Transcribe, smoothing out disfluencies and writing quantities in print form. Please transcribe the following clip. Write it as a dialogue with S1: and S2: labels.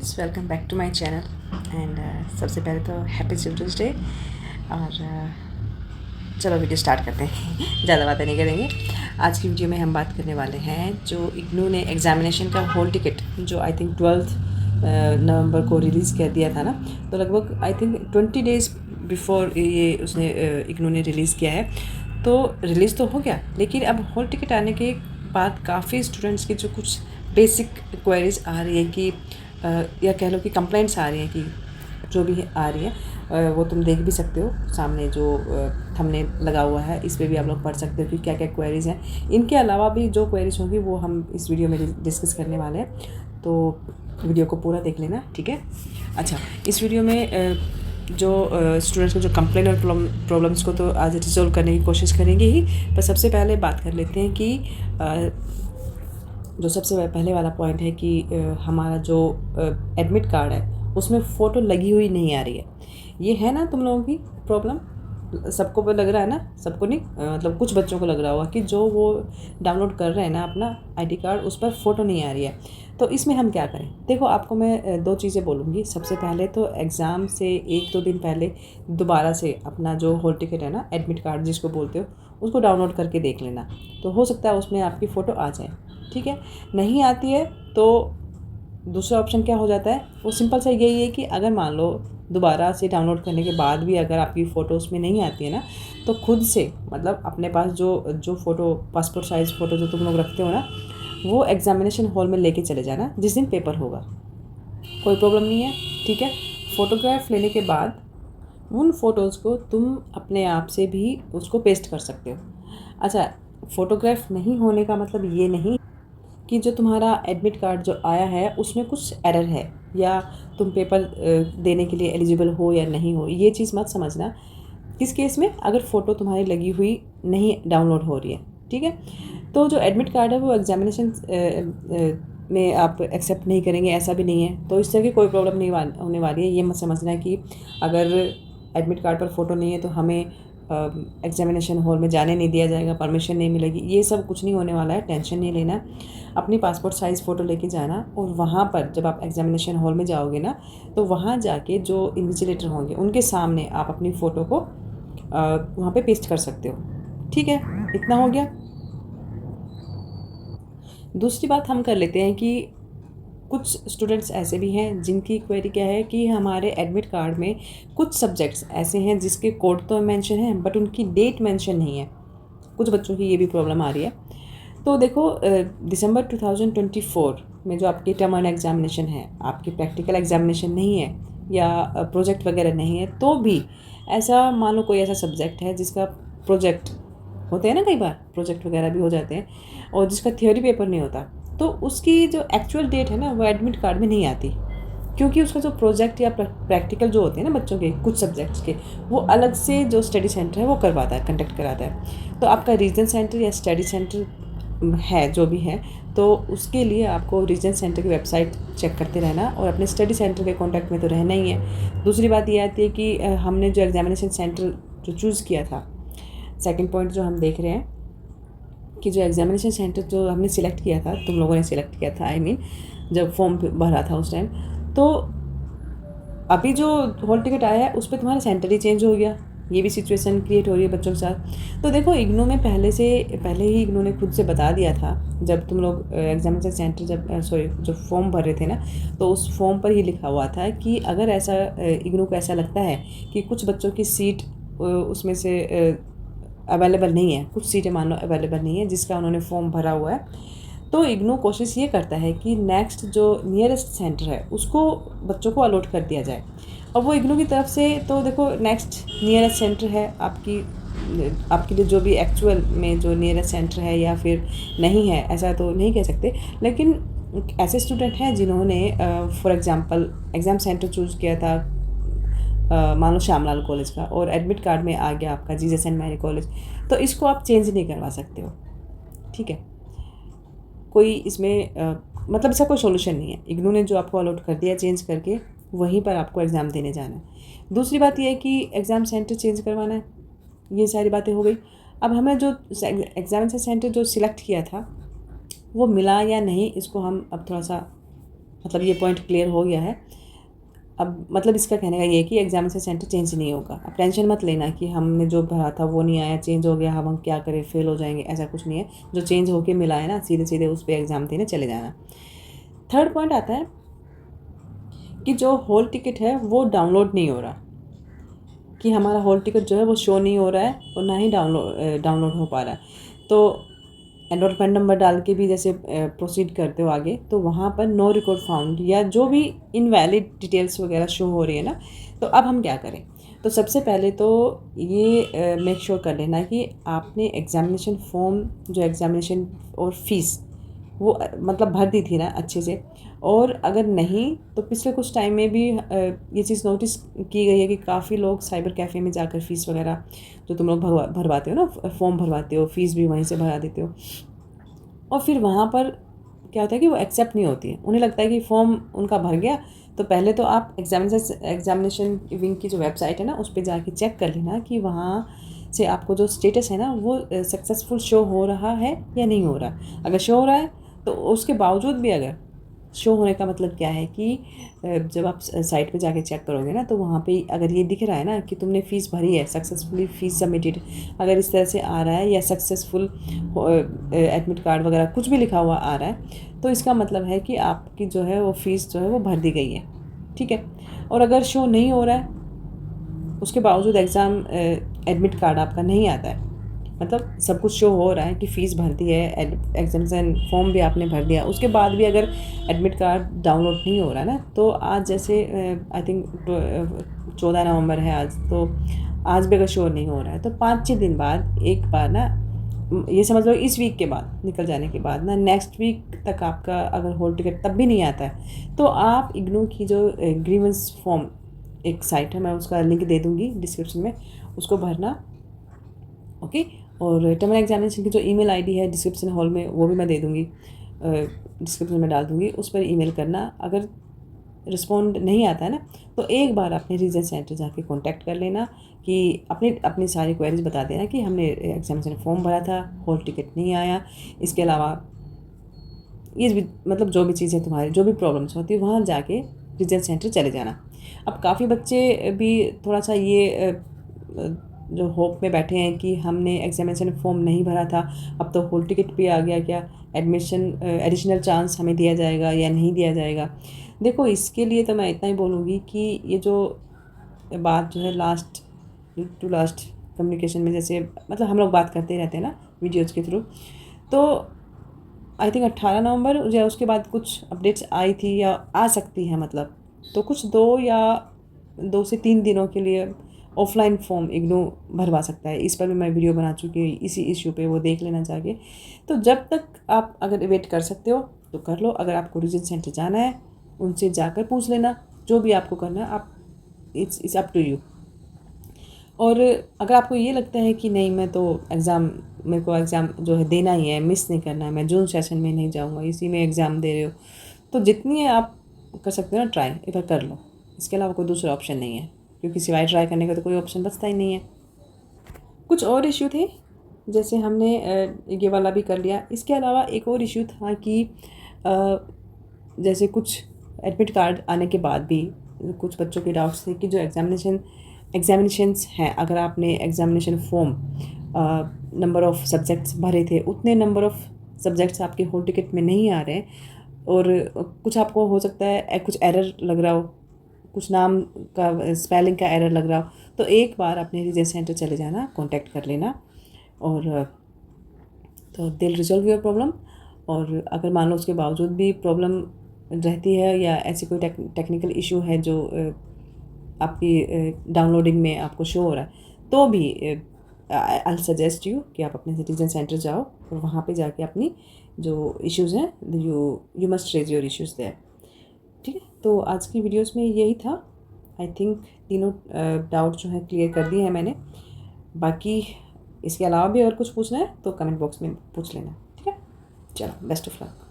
S1: Friends, welcome back to my channel and सबसे पहले तो हैप्पी चिल्ड्रंस डे। और चलो वीडियो स्टार्ट करते हैं। ज़्यादा बातें नहीं करेंगे। आज की वीडियो में हम बात करने वाले हैं जो इग्नू ने एग्ज़ामिनेशन का हॉल टिकट जो आई थिंक 12 नवंबर को रिलीज़ कर दिया था ना, तो लगभग आई थिंक 20 डेज़ बिफोर ये उसने इग्नू ने रिलीज़ किया है। तो रिलीज़ तो हो गया, लेकिन अब हॉल टिकट आने के बाद काफ़ी स्टूडेंट्स की जो कुछ बेसिक क्वेरीज आ रही है कि या कह लो कि कंप्लेंट्स आ रही हैं कि जो भी आ रही है वो तुम देख भी सकते हो। सामने जो थंबनेल लगा हुआ है इस पर भी आप लोग पढ़ सकते हो कि क्या क्या क्वेरीज़ हैं। इनके अलावा भी जो क्वेरीज होंगी वो हम इस वीडियो में डिस्कस करने वाले हैं, तो वीडियो को पूरा देख लेना, ठीक है। अच्छा, इस वीडियो में जो स्टूडेंट्स को जो कंप्लेंट और प्रॉब्लम्स को तो आज रिजोल्व करने की कोशिश करेंगे ही, पर सबसे पहले बात कर लेते हैं कि जो सबसे पहले वाला पॉइंट है कि हमारा जो एडमिट कार्ड है उसमें फ़ोटो लगी हुई नहीं आ रही है। ये है ना तुम लोगों की प्रॉब्लम? सबको लग रहा है ना? सबको नहीं, मतलब कुछ बच्चों को लग रहा होगा कि जो वो डाउनलोड कर रहे हैं ना अपना आईडी कार्ड, उस पर फ़ोटो नहीं आ रही है। तो इसमें हम क्या करें? देखो, आपको मैं दो चीज़ें बोलूँगी। सबसे पहले तो एग्ज़ाम से 1-2 दिन पहले दोबारा से अपना जो हॉल टिकट है ना, एडमिट कार्ड जिसको बोलते हो, उसको डाउनलोड करके देख लेना। तो हो सकता है उसमें आपकी फ़ोटो आ जाए, ठीक है। नहीं आती है तो दूसरा ऑप्शन क्या हो जाता है, वो सिंपल सा यही है कि अगर मान लो दोबारा से डाउनलोड करने के बाद भी अगर आपकी फ़ोटो उसमें नहीं आती है ना, तो खुद से मतलब अपने पास जो फ़ोटो पासपोर्ट साइज़ फ़ोटो जो तुम लोग रखते हो ना, वो एग्ज़ामिनेशन हॉल में लेके चले जाना जिस दिन पेपर होगा। कोई प्रॉब्लम नहीं है, ठीक है। फ़ोटोग्राफ लेने के बाद उन फ़ोटोज़ को तुम अपने आप से भी उसको पेस्ट कर सकते हो। अच्छा, फ़ोटोग्राफ नहीं होने का मतलब ये नहीं कि जो तुम्हारा एडमिट कार्ड जो आया है उसमें कुछ एरर है या तुम पेपर देने के लिए एलिजिबल हो या नहीं हो, ये चीज़ मत समझना। किस केस में? अगर फ़ोटो तुम्हारी लगी हुई नहीं डाउनलोड हो रही है, ठीक है। तो जो एडमिट कार्ड है वो एग्जामिनेशन में आप एक्सेप्ट नहीं करेंगे, ऐसा भी नहीं है। तो इस तरह की कोई प्रॉब्लम नहीं होने वाली है। ये मत समझना कि अगर एडमिट कार्ड पर फ़ोटो नहीं है तो हमें एग्जामिनेशन हॉल में जाने नहीं दिया जाएगा, परमिशन नहीं मिलेगी। ये सब कुछ नहीं होने वाला है, टेंशन नहीं लेना। अपनी पासपोर्ट साइज़ फ़ोटो लेके जाना और वहाँ पर जब आप एग्जामिनेशन हॉल में जाओगे ना, तो वहाँ जाके जो इन्विजिलेटर होंगे उनके सामने आप अपनी फ़ोटो को वहाँ पे पेस्ट कर सकते हो, ठीक है। इतना हो गया। दूसरी बात हम कर लेते हैं कि कुछ स्टूडेंट्स ऐसे भी हैं जिनकी क्वेरी क्या है कि हमारे एडमिट कार्ड में कुछ सब्जेक्ट्स ऐसे हैं जिसके कोड तो मेंशन है बट उनकी डेट मेंशन नहीं है। कुछ बच्चों की ये भी प्रॉब्लम आ रही है। तो देखो, दिसंबर 2024 में जो आपकी टर्म वन एग्जामिनेशन है, आपकी प्रैक्टिकल एग्जामिनेशन नहीं है या प्रोजेक्ट वगैरह नहीं है, तो भी ऐसा मान लो कोई ऐसा सब्जेक्ट है जिसका प्रोजेक्ट होते हैं ना, कई बार प्रोजेक्ट वगैरह भी हो जाते हैं और जिसका थियोरी पेपर नहीं होता, तो उसकी जो एक्चुअल डेट है ना वो एडमिट कार्ड में नहीं आती, क्योंकि उसका जो प्रोजेक्ट या प्रैक्टिकल जो होते हैं ना बच्चों के कुछ सब्जेक्ट्स के, वो अलग से जो स्टडी सेंटर है वो करवाता है, कंडक्ट कराता है। तो आपका रीजन सेंटर या स्टडी सेंटर है जो भी है, तो उसके लिए आपको रीजन सेंटर की वेबसाइट चेक करते रहना और अपने स्टडी सेंटर के कांटेक्ट में तो रहना ही है। दूसरी बात ये आती है कि हमने जो एग्जामिनेशन सेंटर जो चूज़ किया था, सेकंड पॉइंट जो हम देख रहे हैं कि जो एग्जामिनेशन सेंटर जो हमने सिलेक्ट किया था, तुम लोगों ने सिलेक्ट किया था, आई मीन जब फॉर्म भरा था उस टाइम, तो अभी जो हॉल टिकट आया है उस पर तुम्हारा सेंटर ही चेंज हो गया। ये भी सिचुएशन क्रिएट हो रही है बच्चों के साथ। तो देखो, इग्नू में पहले ही इग्नू ने खुद से बता दिया था, जब तुम लोग एग्जामिनेशन सेंटर जो फॉर्म भर रहे थे ना, तो उस फॉर्म पर ही लिखा हुआ था कि अगर ऐसा इग्नू को ऐसा लगता है कि कुछ बच्चों की सीट उसमें से अवेलेबल नहीं है, कुछ सीटें मान लो अवेलेबल नहीं है जिसका उन्होंने फॉर्म भरा हुआ है, तो इग्नू कोशिश ये करता है कि नेक्स्ट जो नियरेस्ट सेंटर है उसको बच्चों को अलॉट कर दिया जाए। और वो इग्नू की तरफ से, तो देखो नेक्स्ट नियरेस्ट सेंटर है आपके लिए जो भी एक्चुअल में जो नियरेस्ट सेंटर है या फिर नहीं है, ऐसा तो नहीं कह सकते, लेकिन ऐसे स्टूडेंट हैं जिन्होंने for example exam centre choose किया था मान लो श्यामलाल कॉलेज का, और एडमिट कार्ड में आ गया आपका जीसस एंड मैरी कॉलेज, तो इसको आप चेंज नहीं करवा सकते हो, ठीक है। कोई इसमें मतलब इसका कोई सोल्यूशन नहीं है। इग्नू ने जो आपको अलॉट कर दिया चेंज करके, वहीं पर आपको एग्ज़ाम देने जाना है। दूसरी बात यह है कि एग्ज़ाम सेंटर चेंज करवाना है। ये सारी बातें हो गई। अब हमें जो एग्जामिनेशन सेंटर जो सिलेक्ट किया था वो मिला या नहीं, इसको हम अब थोड़ा सा मतलब ये पॉइंट क्लियर हो गया है। अब मतलब इसका कहने का ये है कि एग्जामिनेशन सेंटर चेंज नहीं होगा। अब टेंशन मत लेना कि हमने जो भरा था वो नहीं आया, चेंज हो गया, हम क्या करें, फेल हो जाएंगे, ऐसा कुछ नहीं है। जो चेंज होके मिला है ना, सीधे सीधे उस पर एग्ज़ाम देने चले जाना। थर्ड पॉइंट आता है कि जो हॉल टिकट है वो डाउनलोड नहीं हो रहा, कि हमारा हॉल टिकट जो है वो शो नहीं हो रहा है और ना ही डाउनलोड हो पा रहा है। तो एनरोलमेंट नंबर डाल के भी जैसे प्रोसीड करते हो आगे, तो वहाँ पर नो रिकॉर्ड फाउंड या जो भी इनवैलिड डिटेल्स वगैरह शो हो रही है ना, तो अब हम क्या करें। तो सबसे पहले तो ये मेक श्योर कर लेना कि आपने एग्ज़ामिनेशन फॉर्म, जो एग्ज़ामिनेशन और फीस वो मतलब भर दी थी ना अच्छे से। और अगर नहीं तो पिछले कुछ टाइम में भी ये चीज़ नोटिस की गई है कि काफ़ी लोग साइबर कैफ़े में जाकर फ़ीस वगैरह जो तुम लोग भरवाते हो ना, फॉर्म भरवाते हो, फ़ीस भी वहीं से भरा देते हो, और फिर वहाँ पर क्या होता है कि वो एक्सेप्ट नहीं होती है। उन्हें लगता है कि फॉर्म उनका भर गया। तो पहले तो आप एग्जामिनेशन विंग की जो वेबसाइट है ना, उस पर जाके चेक कर लेना कि वहाँ से आपको जो स्टेटस है ना वो सक्सेसफुल शो हो रहा है या नहीं हो रहा। अगर शो हो रहा है तो उसके बावजूद भी, अगर शो होने का मतलब क्या है कि जब आप साइट पे जाके चेक करोगे ना, तो वहाँ पे अगर ये दिख रहा है ना कि तुमने फ़ीस भरी है, सक्सेसफुली फ़ीस सबमिटेड, अगर इस तरह से आ रहा है, या सक्सेसफुल एडमिट कार्ड वगैरह कुछ भी लिखा हुआ आ रहा है, तो इसका मतलब है कि आपकी जो है वो फ़ीस जो है वो भर दी गई है। ठीक है। और अगर शो नहीं हो रहा है, उसके बावजूद एग्ज़ाम एडमिट कार्ड आपका नहीं आता है, मतलब सब कुछ शो हो रहा है कि फ़ीस भर दी है, एग्जामिनेशन फॉर्म भी आपने भर दिया, उसके बाद भी अगर एडमिट कार्ड डाउनलोड नहीं हो रहा ना, तो आज जैसे आई थिंक 14 नवंबर है आज, तो आज भी अगर शो नहीं हो रहा है तो 5-6 दिन बाद एक बार ना, ये समझ लो इस वीक के बाद निकल जाने के बाद ना, नेक्स्ट वीक तक आपका अगर हॉल टिकट तब भी नहीं आता है, तो आप इग्नू की जो ग्रीवेंस फॉर्म एक साइट है, मैं उसका लिंक दे दूँगी डिस्क्रिप्शन में, उसको भरना। ओके। और टर्मिनल एग्जामिनेशन की जो ईमेल आईडी है डिस्क्रिप्शन हॉल में, वो भी मैं दे दूँगी, डिस्क्रिप्शन में डाल दूँगी, उस पर ईमेल करना। अगर रिस्पॉन्ड नहीं आता है ना, तो एक बार अपने रीजन सेंटर जाके कांटेक्ट कर लेना कि अपनी सारी क्वेरीज बता देना कि हमने एग्जामिनेशन फॉर्म भरा था, हॉल टिकट नहीं आया, इसके अलावा ये भी मतलब जो भी चीज़ें तुम्हारी जो भी प्रॉब्लम्स होती है, वहाँ जाके रीजन सेंटर चले जाना। अब काफ़ी बच्चे भी थोड़ा सा ये जो होप में बैठे हैं कि हमने एग्जामिनेशन फॉर्म नहीं भरा था, अब तो हॉल टिकट भी आ गया, क्या एडमिशन एडिशनल चांस हमें दिया जाएगा या नहीं दिया जाएगा। देखो, इसके लिए तो मैं इतना ही बोलूँगी कि ये जो बात जो है लास्ट टू लास्ट कम्युनिकेशन में, जैसे मतलब हम लोग बात करते रहते हैं ना वीडियोज़ के थ्रू, तो आई थिंक 18 नवंबर या उसके बाद कुछ अपडेट्स आई थी या आ सकती है, मतलब तो कुछ 2 से 3 दिनों के लिए ऑफलाइन फॉर्म इग्नू भरवा सकता है। इस पर भी मैं वीडियो बना चुकी हूँ इसी इश्यू पे, वो देख लेना चाहिए। तो जब तक आप अगर वेट कर सकते हो तो कर लो। अगर आपको रीजन सेंटर जाना है, उनसे जाकर पूछ लेना, जो भी आपको करना है, आप इट्स अप टू यू। और अगर आपको ये लगता है कि नहीं, मेरे को एग्ज़ाम जो है देना ही है, मिस नहीं करना है, मैं जून सेशन में नहीं जाऊँगा, इसी में एग्ज़ाम दे रहे हो, तो जितनी आप कर सकते हो ना ट्राई, एक बार कर लो। इसके अलावा कोई दूसरा ऑप्शन नहीं है, क्योंकि सिवाय ट्राई करने का तो कोई ऑप्शन बचता ही नहीं है। कुछ और इश्यू थे, जैसे हमने ये वाला भी कर लिया। इसके अलावा एक और इश्यू था कि जैसे कुछ एडमिट कार्ड आने के बाद भी कुछ बच्चों के डाउट्स थे कि जो एग्जामिनेशंस हैं, अगर आपने examination form number of subjects भरे थे, उतने नंबर ऑफ़ सब्जेक्ट्स आपके हॉल टिकट में नहीं आ रहे, और कुछ आपको हो सकता है कुछ एरर लग रहा हो, कुछ नाम का स्पेलिंग का एरर लग रहा हो, तो एक बार अपने रीजन सेंटर चले जाना, कांटेक्ट कर लेना, और तो they will resolve your problem. और अगर मान लो उसके बावजूद भी प्रॉब्लम रहती है या ऐसी कोई टेक्निकल इशू है जो आपकी डाउनलोडिंग में आपको शो हो रहा है, तो भी आई सजेस्ट यू कि आप अपने सिटीजन सेंटर जाओ और वहाँ पे जाके अपनी जो इश्यूज़ हैं, you must raise your issues there. ठीक है। तो आज की वीडियोस में यही था। आई थिंक तीनों डाउट जो है क्लियर कर दिए हैं मैंने। बाकी इसके अलावा भी अगर कुछ पूछना है तो कमेंट बॉक्स में पूछ लेना। ठीक है। चलो, बेस्ट ऑफ लक।